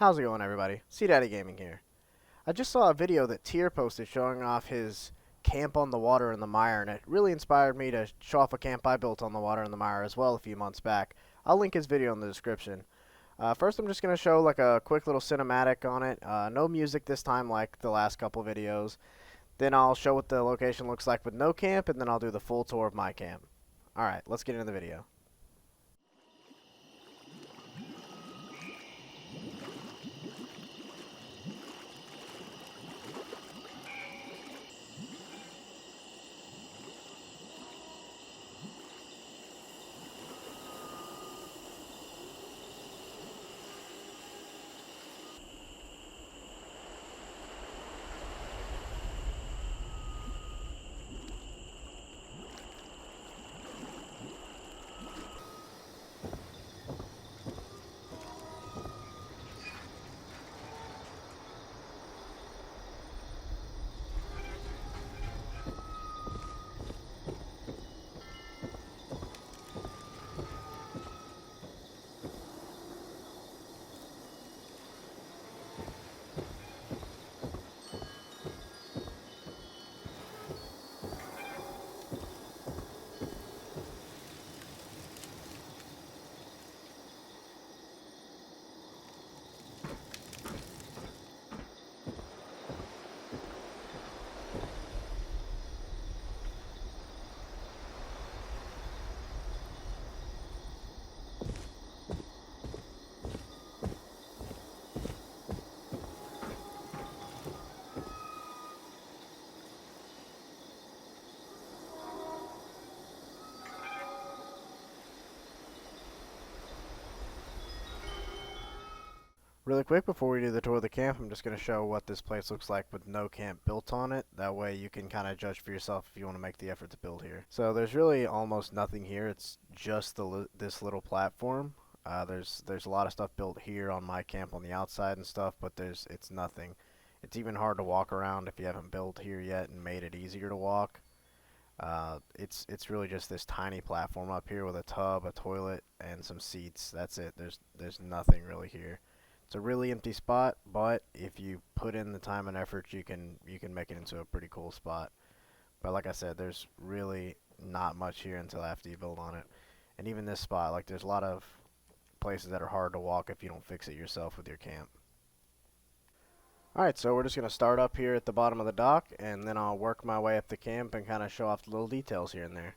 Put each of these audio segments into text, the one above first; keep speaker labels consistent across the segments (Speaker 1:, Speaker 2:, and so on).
Speaker 1: How's it going, everybody? C.A.M.P Gaming here. I just saw a video that Tier posted showing off his camp on the water in the mire, and it really inspired me to show off a camp I built on the water in the mire as well a few months back. I'll link his video in the description. First, I'm just going to show like a quick little cinematic on it. No music this time like the last couple videos. Then I'll show what the location looks like with no camp, and then I'll do the full tour of my camp. Alright, let's get into the video. Really quick, before we do the tour of the camp, I'm just going to show what this place looks like with no camp built on it. That way you can kind of judge for yourself if you want to make the effort to build here. So there's really almost nothing here. It's just this little platform. There's a lot of stuff built here on my camp on the outside and stuff, but it's nothing. It's even hard to walk around if you haven't built here yet and made it easier to walk. It's really just this tiny platform up here with a tub, a toilet, and some seats. That's it. There's nothing really here. It's a really empty spot, but if you put in the time and effort, you can make it into a pretty cool spot. But like I said, there's really not much here until after you build on it. And even this spot, like there's a lot of places that are hard to walk if you don't fix it yourself with your camp. Alright, so we're just going to start up here at the bottom of the dock, and then I'll work my way up the camp and kind of show off the little details here and there.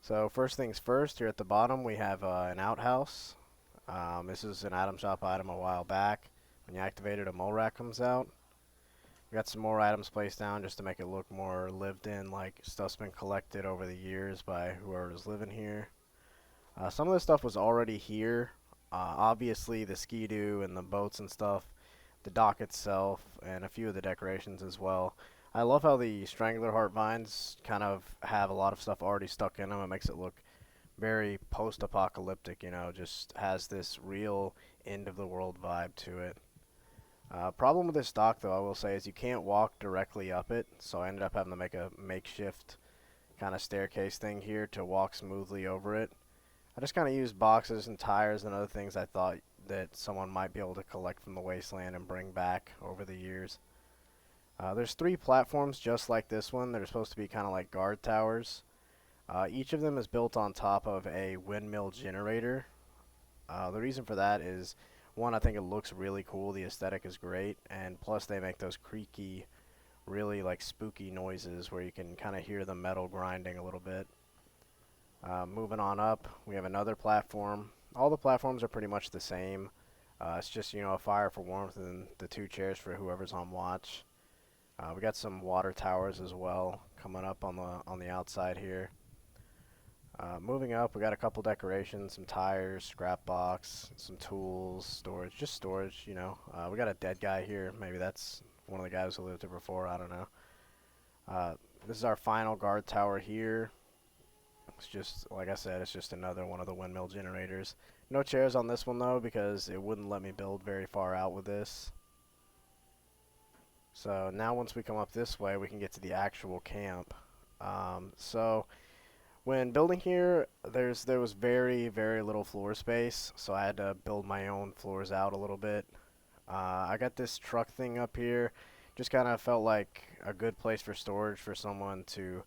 Speaker 1: So first things first, here at the bottom we have an outhouse. This is an item shop item a while back. When you activate it, a mole rat comes out. We got some more items placed down just to make it look more lived in, like stuff's been collected over the years by whoever's living here. Some of this stuff was already here. Obviously the ski-doo and the boats and stuff, the dock itself, and a few of the decorations as well. I love how the Strangler heart vines kind of have a lot of stuff already stuck in them. It makes it look very post-apocalyptic, you know, just has this real end-of-the-world vibe to it. Problem with this dock, though, I will say, is you can't walk directly up it, so I ended up having to make a makeshift kind of staircase thing here to walk smoothly over it. I just kind of used boxes and tires and other things I thought that someone might be able to collect from the wasteland and bring back over the years. There's 3 platforms just like this one. They're supposed to be kind of like guard towers. Each of them is built on top of a windmill generator. The reason for that is, one, I think it looks really cool, the aesthetic is great, and plus they make those creaky, really like spooky noises where you can kind of hear the metal grinding a little bit. Moving on up, we have another platform. All the platforms are pretty much the same. It's just, you know, a fire for warmth and the 2 chairs for whoever's on watch. We got some water towers as well coming up on the outside here. Moving up, we got a couple decorations, some tires, scrap box, some tools, storage, just storage, you know. We got a dead guy here. Maybe that's one of the guys who lived here before, I don't know. This is our final guard tower here. It's just, like I said, it's just another one of the windmill generators. No chairs on this one, though, because it wouldn't let me build very far out with this. So now once we come up this way, we can get to the actual camp. When building here, there was very, very little floor space, so I had to build my own floors out a little bit. I got this truck thing up here. Just kind of felt like a good place for storage for someone to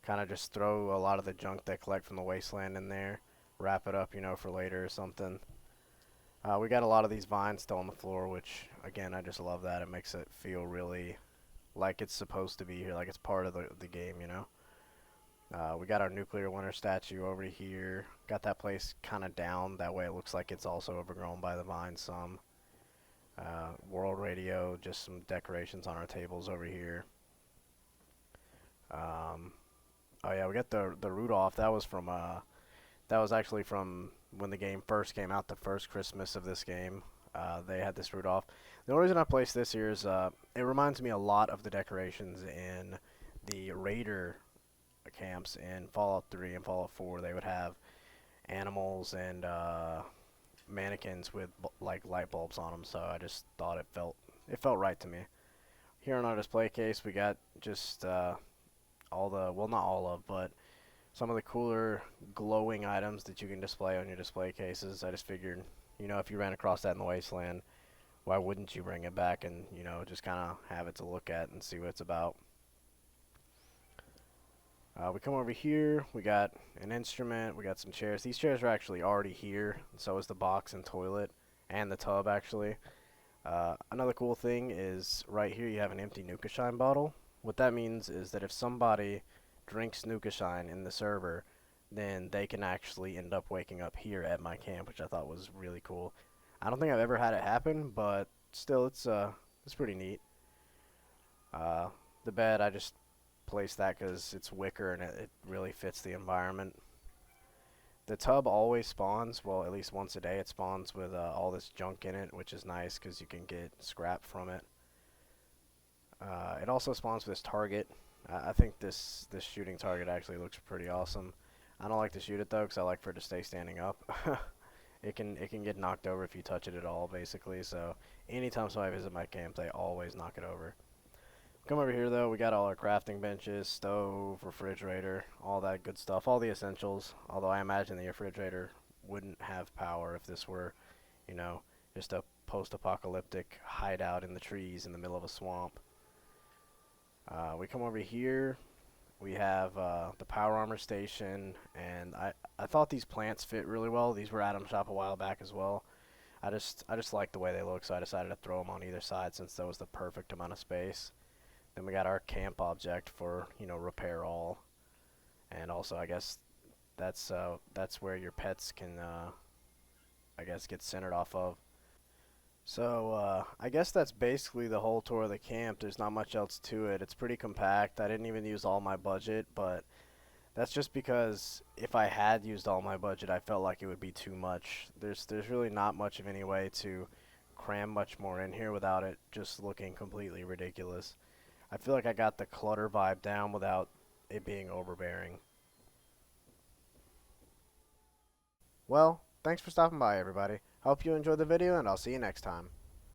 Speaker 1: kind of just throw a lot of the junk they collect from the wasteland in there, wrap it up, for later or something. We got a lot of these vines still on the floor, which, again, I just love that. It makes it feel really like it's supposed to be here, like it's part of the game. We got our nuclear winter statue over here. Got that place kind of down. That way it looks like it's also overgrown by the vines some. World radio, just some decorations on our tables over here. Um, oh yeah, we got the Rudolph. That was actually from when the game first came out, the first Christmas of this game. They had this Rudolph. The only reason I placed this here is it reminds me a lot of the decorations in the Raider camps in Fallout 3 and Fallout 4. They would have animals and mannequins with like light bulbs on them. So I just thought it felt right to me. Here on our display case, we got just all the, well, not all of, but some of the cooler glowing items that you can display on your display cases. I just figured, if you ran across that in the wasteland, why wouldn't you bring it back and, just kind of have it to look at and see what it's about. We come over here, we got an instrument, we got some chairs. These chairs are actually already here, and so is the box and toilet, and the tub actually. Another cool thing is right here you have an empty Nuka Shine bottle. What that means is that if somebody drinks Nuka Shine in the server, then they can actually end up waking up here at my camp, which I thought was really cool. I don't think I've ever had it happen, but still, it's pretty neat. Uh, the bed, I just placed that because it's wicker and it really fits the environment. The tub always spawns, well, at least once a day it spawns with all this junk in it, which is nice because you can get scrap from it. It also spawns with this target. I think this shooting target actually looks pretty awesome. I don't like to shoot it though because I like for it to stay standing up. It can get knocked over if you touch it at all, basically. So anytime somebody visits my camp, they always knock it over. Come over here though, we got all our crafting benches, stove, refrigerator, all that good stuff, all the essentials. Although I imagine the refrigerator wouldn't have power if this were, you know, just a post-apocalyptic hideout in the trees in the middle of a swamp. We come over here, we have the power armor station, and I thought these plants fit really well. These were Adam Shop a while back as well. I just like the way they look, so I decided to throw them on either side since that was the perfect amount of space. Then we got our camp object for, repair all. And also, I guess that's where your pets can, I guess, get centered off of. So, I guess that's basically the whole tour of the camp. There's not much else to it. It's pretty compact. I didn't even use all my budget, but that's just because if I had used all my budget, I felt like it would be too much. There's really not much of any way to cram much more in here without it just looking completely ridiculous. I feel like I got the clutter vibe down without it being overbearing. Well, thanks for stopping by, everybody. Hope you enjoyed the video, and I'll see you next time.